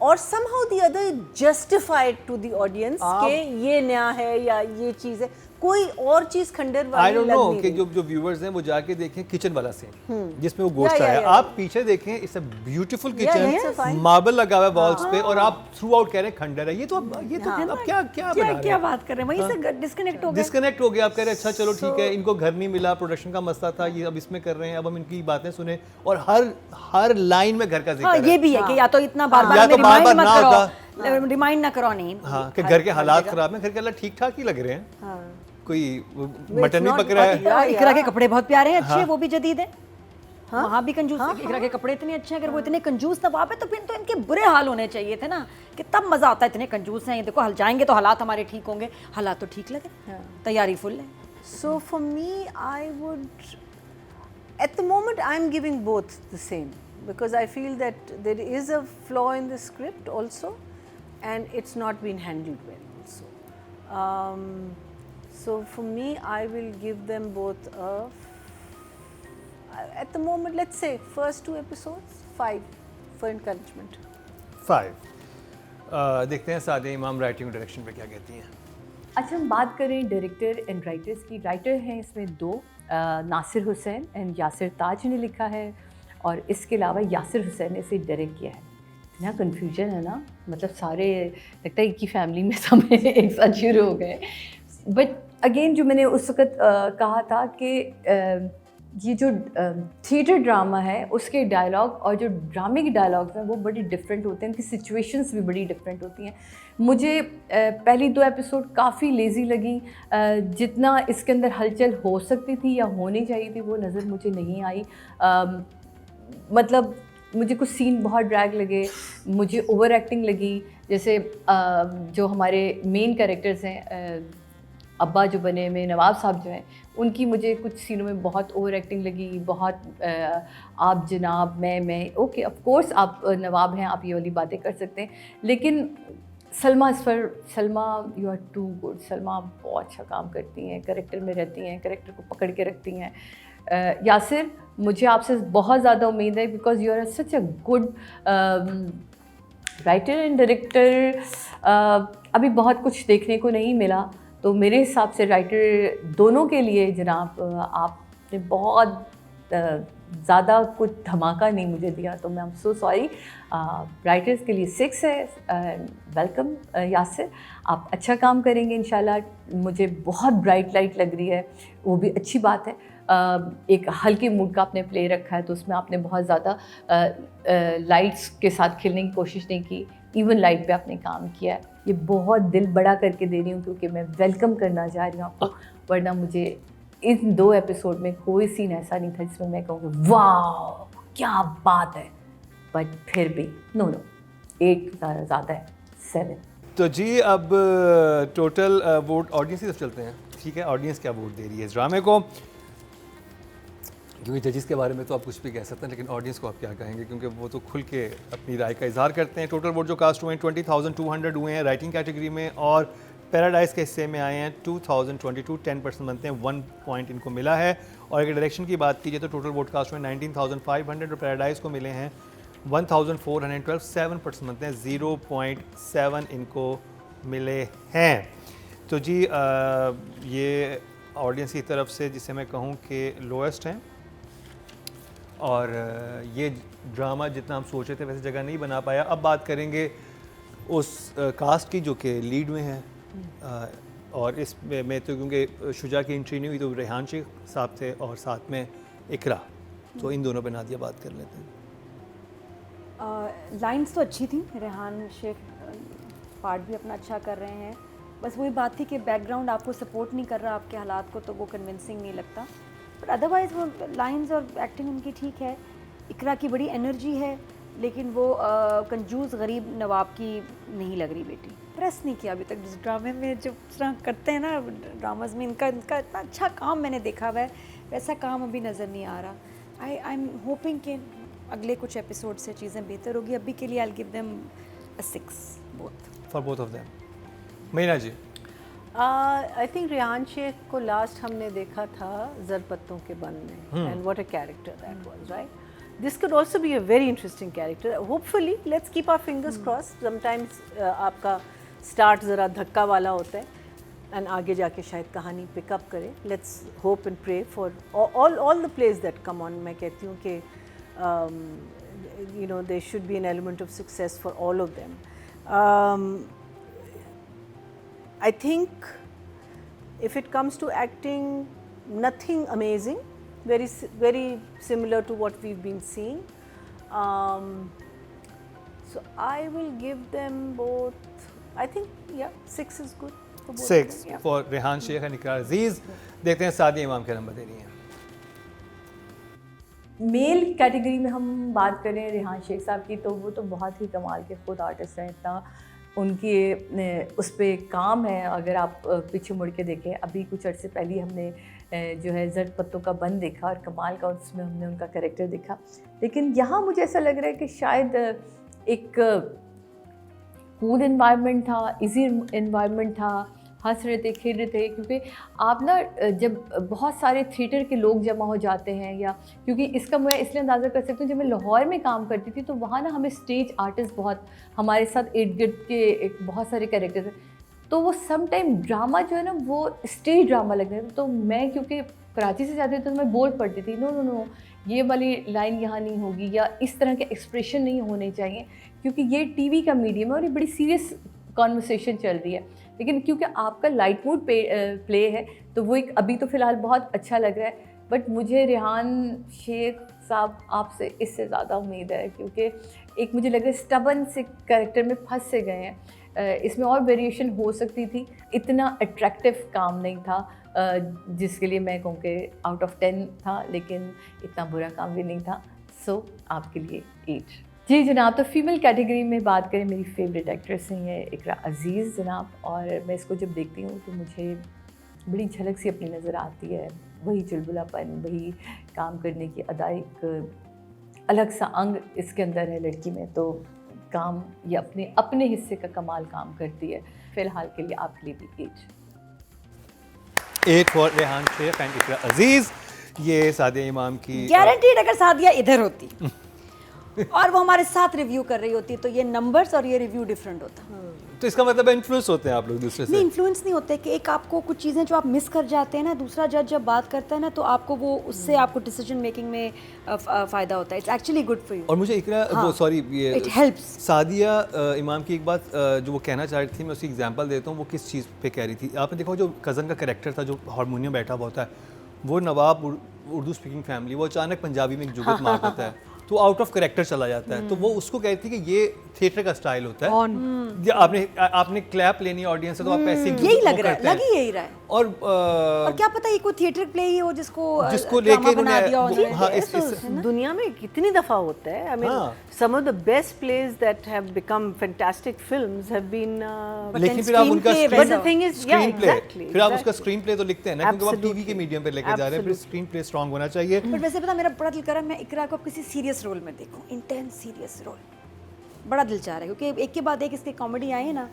और somehow the other justified to the audience कि ये नया है या ये चीज़ है, कोई और चीज़ खंडर आई वाली डोंट लग नो नहीं कि रही। जो व्यूअर्स हैं वो जाके देखें किचन वाला सीन जिसमें वो गोश्त या, आया, या, आप पीछे देखें, it's a beautiful it's a kitchen, fine- marble लगा हुआ है वॉल्स पे, और आप थ्रू आउट कह रहे हैं खंडर है। ये तो अब अब क्या क्या बना रहे क्या हैं? बात कर रहे हैं, वहीं से डिस्कनेक्ट हो गए। डिस्कनेक्ट हो गया। आप कह रहे हैं अच्छा चलो ठीक है, इनको घर नहीं मिला, प्रोडक्शन का मसला था, ये अब इसमें कर रहे हैं, अब हम इनकी बातें सुने, और हर लाइन में घर का जिक्र हाँ है। ये भी है कि या तो इतना बार या बार तो हमें बार-बार रिमाइंड ना मत होता। करो, रिमाइंड ना करो नहीं। हाँ कि घर के हालात खराब हैं, घर के हालात ठीक ठाक ही लग रहे हैं, हाँ। कोई मटन नहीं not पक रहा है। Yeah, इकरा के yeah. कपड़े बहुत प्यारे हैं, अच्छे हैं, वो भी जदीद है। वहाँ भी कंजूस, इकरा के कपड़े इतने अच्छे हैं, अगर वो इतने कंजूस नवाब है तो फिर तो इनके बुरे हाल होने चाहिए थे ना, कि तब मजा आता है। इतने कंजूस हैं, ये देखो हल जाएंगे तो हालात हमारे ठीक होंगे, हालात तो ठीक लगे, तैयारी फुल है। So for me, I would, at the moment, I'm giving both the same because I feel that there is a flaw in the script also, and it's not been handled well also. So for me, I will give them both a, at the moment, let's say first 2 episodes, 5 for encouragement. 5 देखते हैं सादे इमाम writing direction पे क्या कहती हैं। अच्छा, हम बात करें डायरेक्टर एंड राइटर्स की। राइटर हैं इसमें 2, नासिर हुसैन एंड यासिर ताज ने लिखा है, और इसके अलावा यासिर हुसैन ने इसे डायरेक्ट किया है। इतना कन्फ्यूजन है ना, मतलब सारे लगता है एक ही फैमिली में सब एक साथ शुरू हो गए। बट अगेन जो मैंने उस वक़्त कहा था कि ये जो थिएटर ड्रामा है उसके डायलॉग और जो ड्रामे के डायलॉग्स हैं वो बड़ी डिफरेंट होते हैं, उनकी सिचुएशंस भी बड़ी डिफरेंट होती हैं। मुझे पहली 2 एपिसोड काफ़ी लेज़ी लगी, जितना इसके अंदर हलचल हो सकती थी या होनी चाहिए थी वो नज़र मुझे नहीं आई। मतलब मुझे कुछ सीन बहुत ड्रैग लगे, मुझे ओवर एक्टिंग लगी। जैसे जो हमारे मेन कैरेक्टर्स हैं, अब्बा जो बने हुए नवाब साहब जो हैं, उनकी मुझे कुछ सीनों में बहुत ओवर एक्टिंग लगी, बहुत आप जनाब मैं ओके ऑफ कोर्स आप नवाब हैं, आप ये वाली बातें कर सकते हैं, लेकिन Salma you are too good. Salma बहुत अच्छा काम करती हैं, कैरेक्टर में रहती हैं, कैरेक्टर को पकड़ के रखती हैं। यासिर, मुझे आपसे बहुत ज़्यादा उम्मीद है because you are such a good writer and director. अभी बहुत कुछ देखने को नहीं मिला, तो मेरे हिसाब से राइटर दोनों के लिए जनाब आपने बहुत ज़्यादा कुछ धमाका नहीं मुझे दिया, तो मैं सो सॉरी। राइटर्स के लिए 6 है। वेलकम यासिर, आप अच्छा काम करेंगे इंशाल्लाह। मुझे बहुत ब्राइट लाइट लग रही है, वो भी अच्छी बात है। एक हल्के मूड का आपने प्ले रखा है, तो उसमें आपने बहुत ज़्यादा लाइट्स के साथ खेलने की कोशिश नहीं की, इवन लाइट पे आपने काम किया है। ये बहुत दिल बड़ा करके दे रही हूँ क्योंकि मैं वेलकम करना चाह रही हूँ आपको, वरना मुझे इन 2 एपिसोड में कोई सीन ऐसा नहीं था जिसमें मैं कहूँगी वाह क्या बात है, बट फिर भी नो 8 ज़्यादा है, 7। तो जी अब टोटल वोट ऑडियंस की तरफ चलते हैं, ठीक है। ऑडियंस क्या वोट दे रही है इस ड्रामे को, क्योंकि जजेस के बारे में तो आप कुछ भी कह सकते हैं, लेकिन ऑडियंस को आप क्या कहेंगे, क्योंकि वो तो खुल के अपनी राय का इजहार करते हैं। टोटल वोट जो कास्ट हुए हैं 20,200 हुए हैं राइटिंग कैटेगरी में, और पैराडाइज के हिस्से में आए हैं 2022, 10% बनते हैं, 1 पॉइंट इनको मिला है। और अगर डायरेक्शन की बात कीजिए तो टोटल वोट कास्ट हुए 19,500 और पैराडाइज को मिले हैं 1,412, 7% बनते हैं, 0.7 इनको मिले हैं। तो जी ये ऑडियंस की तरफ से जिसे मैं कहूँ कि लोएस्ट हैं, और ये ड्रामा जितना हम सोचे थे वैसे जगह नहीं बना पाया। अब बात करेंगे उस कास्ट की जो कि लीड में है, और इस में तो क्योंकि शुजा की एंट्री नहीं हुई तो रेहान शेख साहब थे और साथ में इकरा, तो इन दोनों पे नादिया बात कर लेते हैं। लाइंस तो अच्छी थी, रेहान शेख पार्ट भी अपना अच्छा कर रहे हैं, बस वही बात थी कि बैकग्राउंड आपको सपोर्ट नहीं कर रहा आपके हालात को, तो वो कन्विंसिंग नहीं लगता। बट अदरवाइज़ वो लाइंस और एक्टिंग उनकी ठीक है। इकरा की बड़ी एनर्जी है, लेकिन वो कंजूस गरीब नवाब की नहीं लग रही बेटी। प्रेस नहीं किया अभी तक जिस ड्रामे में, जो तरह करते हैं ना ड्रामाज में, इनका इतना अच्छा काम मैंने देखा हुआ है, वैसा काम अभी नज़र नहीं आ रहा। आई एम होपिंग कि अगले कुछ एपिसोड से चीज़ें बेहतर होगी। अभी के लिए I give them a 6 for both of them. Meena ji, I think Rehan Sheikh को लास्ट हमने देखा था ज़रपत्तों के बन में, and what a character that was, right. this could also be a very interesting character. Hopefully, let's keep our fingers crossed. Sometimes आपका start ज़रा धक्का वाला होता है, and आगे जाके शायद कहानी pick up करे. Let's hope and pray for all the plays that come on. मैं कहती हूँ कि you know, there should be an element of success for all of them. I think if it comes to acting, nothing amazing. Very similar to what we've been seeing. So I will give them both. I think 6 is good for both. 6 of them, yeah. for Rehan Sheikh and Iqrar Aziz. देखते हैं सादिया इमाम क्या number दे रही हैं. Male category में हम बात करें रेहान शेख साहब की, तो वो तो बहुत ही कमाल के खुद आर्टिस्ट हैं. इतना उनके उस पर काम है. अगर आप पीछे मुड़ के देखें, अभी कुछ अर्से पहले ही हमने जो है जर्द पत्तों का बंद देखा और कमाल का उसमें हमने उनका कैरेक्टर देखा. लेकिन यहाँ मुझे ऐसा लग रहा है कि शायद एक कूल एनवायरनमेंट था, इजी एनवायरनमेंट था, हंस रहे थे, खेल रहे थे. क्योंकि आप ना जब बहुत सारे थिएटर के लोग जमा हो जाते हैं, या क्योंकि इसका मैं इसलिए अंदाज़ा कर सकती हूँ, जब मैं लाहौर में काम करती थी तो वहाँ ना हमें स्टेज आर्टिस्ट बहुत, हमारे साथ इर्द गिर्द के एक बहुत सारे कैरेक्टर थे. तो वो सम टाइम ड्रामा जो है ना वो स्टेज ड्रामा लग रहा था. तो मैं क्योंकि कराची से जाती थी तो मैं बोल पड़ती थी, नो ये वाली लाइन यहाँ नहीं होगी, या इस तरह के एक्सप्रेशन नहीं होने चाहिए, क्योंकि ये टीवी का मीडियम है और ये बड़ी सीरियस कॉन्वर्सेशन चल रही है. लेकिन क्योंकि आपका लाइट मूड प्ले है तो वो एक अभी तो फ़िलहाल बहुत अच्छा लग रहा है. बट मुझे रेहान शेख साहब आपसे इससे ज़्यादा उम्मीद है, क्योंकि एक मुझे लग रहा है स्टबन से कैरेक्टर में फंस से गए हैं. इसमें और वेरिएशन हो सकती थी. इतना अट्रैक्टिव काम नहीं था जिसके लिए मैं कहूँ कि आउट ऑफ 10 था, लेकिन इतना बुरा काम भी नहीं था. सो आपके लिए 8. जी जनाब, तो फीमेल कैटेगरी में बात करें, मेरी फेवरेट एक्ट्रेस हैं ये इकरा अजीज़ जनाब. और मैं इसको जब देखती हूँ तो मुझे बड़ी झलक सी अपनी नज़र आती है. वही चुलबुलापन, वही काम करने की अदा, एक अलग सा अंग इसके अंदर है लड़की में. तो काम ये अपने हिस्से का कमाल काम करती है. फ़िलहाल के लिए आपके लिए भी 8 फॉर रेहान शेख एंड इकरा अजीज. ये सादिया इमाम की गारंटीड अगर सादिया इधर होती और वो हमारे साथ रिव्यू कर रही होती तो ये नंबर्स और ये रिव्यू डिफरेंट होता. तो इसका मतलब इन्फ्लुएंस होते हैं आप लोग दूसरे नहीं, से. इन्फ्लुएंस नहीं होते कि एक आपको कुछ चीज़ें जो आप मिस कर जाते हैं ना, दूसरा जज जब बात करता है ना तो आपको वो उससे आपको डिसीजन मेकिंग में फ़ायदा होता है. It's actually good for you. और मुझे इकरा वो सॉरी ये इट हेल्प्स. सादिया इमाम की एक बात जो वो कहना चाह रही थी, मैं उसकी एग्जांपल देता हूँ. वो किस चीज़ पे कह रही थी. आपने देखा जो कज़न का कैरेक्टर था जो हारमोनियम बैठा हुआ होता है, वो नवाब उर्दू स्पीकिंग फैमिली, वो अचानक पंजाबी में एक जुगत मार देता है तो आउट ऑफ कैरेक्टर चला जाता है. तो वो उसको कहती थी कि ये थिएटर का स्टाइल होता है. आपने क्लैप लेनी है ऑडियंस से तो आप ऐसे यही लग रहा है, लग ही यही रहा है. और क्या पता ये कोई थिएटर प्ले ही हो जिसको लेके बना दिया उन्होंने. हाँ, इस दुनिया में कितनी दफ़ा होता है. I mean some of the best plays that have become fantastic films have been लेकिन फिर आप उनका but the thing is yeah exactly फिर आप उसका स्क्रीन प्ले तो लिखते हैं ना, क्योंकि आप टीवी के मीडियम पे लेके जा रहे हैं. फिर स्क्रीन प्ले स्ट्रांग होना चाहिए. बट वैसे पता मेरा बड़ा दिल कर रहा है मैं इकरा को किसी सीरियस रोल में देखूं, इंटेंस सीरियस रोल. बड़ा दिल चाह रहा है क्योंकि एक के बाद एक इसकी कॉमेडी आई है ना,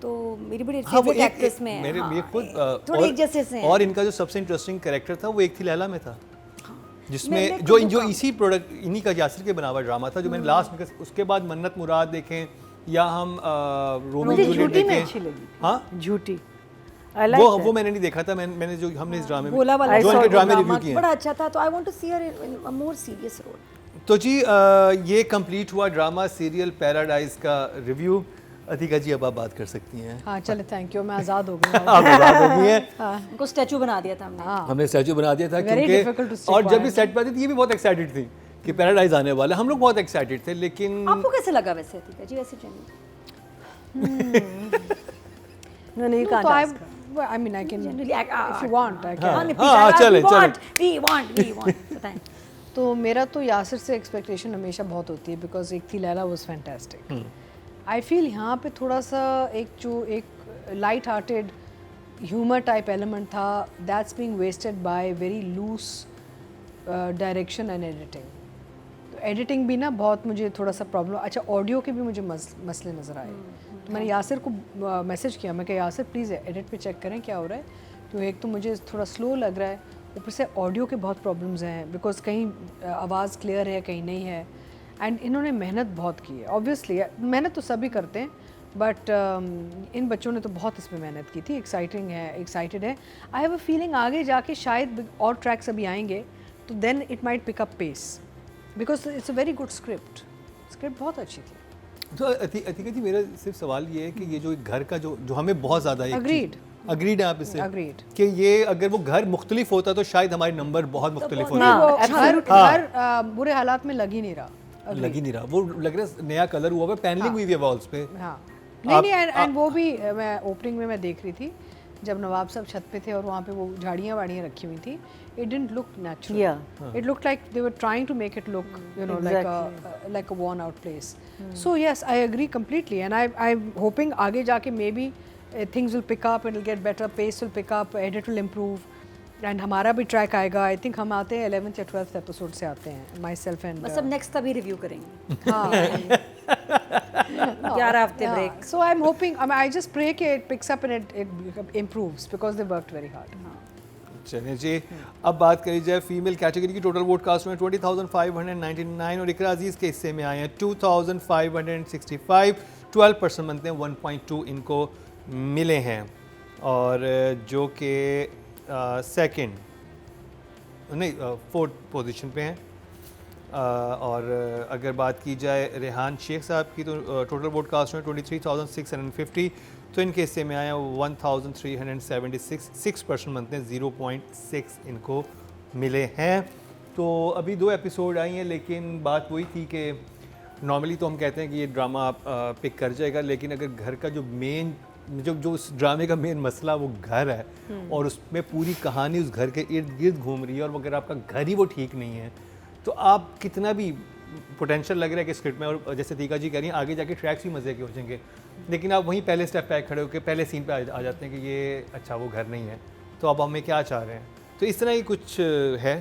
तो मेरी बड़ी फेवरेट एक्ट्रेस में है. मेरे खुद थोड़े एक जैसे से हैं. और इनका जो सबसे इंटरेस्टिंग कैरेक्टर था वो एक थी लैला में था, जिसमें जो इसी प्रोडक्ट इन्हीं का यासिर के बना हुआ ड्रामा था जो मैंने लास्ट में. उसके बाद मन्नत मुराद देखें या हम रोमियो जूलियट देखें. अच्छी लगी. हाँ, झूठी वो मैंने नहीं देखा था. मैंने जो हमने इस ड्रामे में बोला वाला जो इनके ड्रामे रिव्यू किए बड़ा अच्छा था. तो I want to see her in a more serious role. तो जी ये कंप्लीट हुआ ड्रामा सीरियल पैराडाइज का रिव्यू. अतिका जी अब आप बात कर सकती हैं. हाँ चले, थैंक यू. मैं आज़ाद हो गई. आप आज़ाद हो गई हैं. उनको स्टैचू बना दिया था हमने. हमने स्टैचू बना दिया था Very difficult to क्योंकि stick और जब by. भी सेट पे आती थी ये भी बहुत एक्साइटेड थी कि पैराडाइज आने वाला है. हम लोग बहुत एक्साइटेड थे. लेकिन आपको कैसे लगा वैसे अतिका जी, वैसे no you तो can't ask her. I mean I can generally if you want I can. चलें. वी वांट बताएं. तो मेरा तो यासिर से एक्सपेक्टेशन हमेशा बहुत होती है बिकॉज एक थी Laila was fantastic. I feel यहाँ पे थोड़ा सा एक light hearted humour type element था that's being wasted by very loose direction and editing. तो एडिटिंग भी ना बहुत मुझे थोड़ा सा प्रॉब्लम. अच्छा, ऑडियो के भी मुझे मसले नज़र आए. तो मैंने यासिर को मैसेज किया, मैं कहा यासिर प्लीज़ एडिट पे चेक करें क्या हो रहा है. तो एक तो मुझे थोड़ा स्लो लग रहा है ऊपर से ऑडियो के बहुत प्रॉब्लम्स हैं बिकॉज कहीं आवाज़ क्लियर है कहीं नहीं है एंड इन्होंने मेहनत बहुत की है ऑब्वियसली मेहनत तो सभी करते हैं बट इन बच्चों ने तो बहुत इसमें मेहनत की थी एक्साइटेड है आई हैव अ फीलिंग आगे जाके शायद और ट्रैक्स अभी आएंगे तो then it might pick up pace because it's a very good script बहुत अच्छी थी तो अतिका जी मेरा सिर्फ सवाल ये है कि ये जो घर का जो हमें बहुत ज़्यादा अग्रीड है आप इससे Agreed. कि ये अगर वो घर मुख्तलिफ होता तो शायद हमारे नंबर बहुत मुख्तलिफ होते हाँ, घर बुरे हालात में लग ही नहीं रहा लग ही नहीं रहा वो लग रहा है नया कलर हुआ है पैनलिंग हुई है वॉल्स पे हाँ नहीं एंड वो भी मैं ओपनिंग में मैं देख रही थी जब नवाब साहब छत पे थे और वहाँ पे वो झाड़ियाँ वाड़ियाँ रखी हुई थी it didn't look natural it look like they were trying to make it look you know like a worn out place so yes I agree completely and I'm hoping आगे जाके maybe things will pick up, it'll get better, pace will pick up, edit will improve and हमारा भी track आएगा I think हम आते हैं 11th या 12th episode से आते हैं माई सेल्फ एंड बस अब नेक्स्ट तभी रिव्यू करेंगे हाँ 11 हफ्ते break so I'm hoping I just pray कि it picks up and it improves because they worked very hard चलिए जी अब बात करी जाए फीमेल कैटेगरी की टोटल वोट कास्ट में 20,599 और इकरा अजीज़ के हिस्से में आए हैं 2,565 12% बनते हैं 1.2 इनको मिले हैं और जो कि सेकंड नहीं फोर्थ पोजीशन पे हैं और अगर बात की जाए रेहान शेख साहब की तो टोटल वोट कास्ट में 23,650 तो इनके हिस्से में आया 1,376 6% बनते हैं 0.6 इनको मिले हैं तो अभी 2 एपिसोड आई हैं लेकिन बात वही थी कि नॉर्मली तो हम कहते हैं कि ये ड्रामा पिक कर जाएगा लेकिन अगर घर का जो मेन जो उस ड्रामे का मेन मसला वो घर है और उसमें पूरी कहानी उस घर के इर्द गिर्द घूम रही है और अगर आपका घर ही वो ठीक नहीं है तो आप कितना भी पोटेंशियल लग रहा है कि स्क्रिप्ट में और जैसे तीका जी कह रही हैं आगे जाके ट्रैक्स ही मज़े के हो जाएंगे लेकिन आप वहीं पहले स्टेप पे खड़े होकर पहले सीन पे आ जाते हैं कि ये अच्छा वो घर नहीं है तो अब हमें क्या चाह रहे हैं तो इस तरह ही कुछ है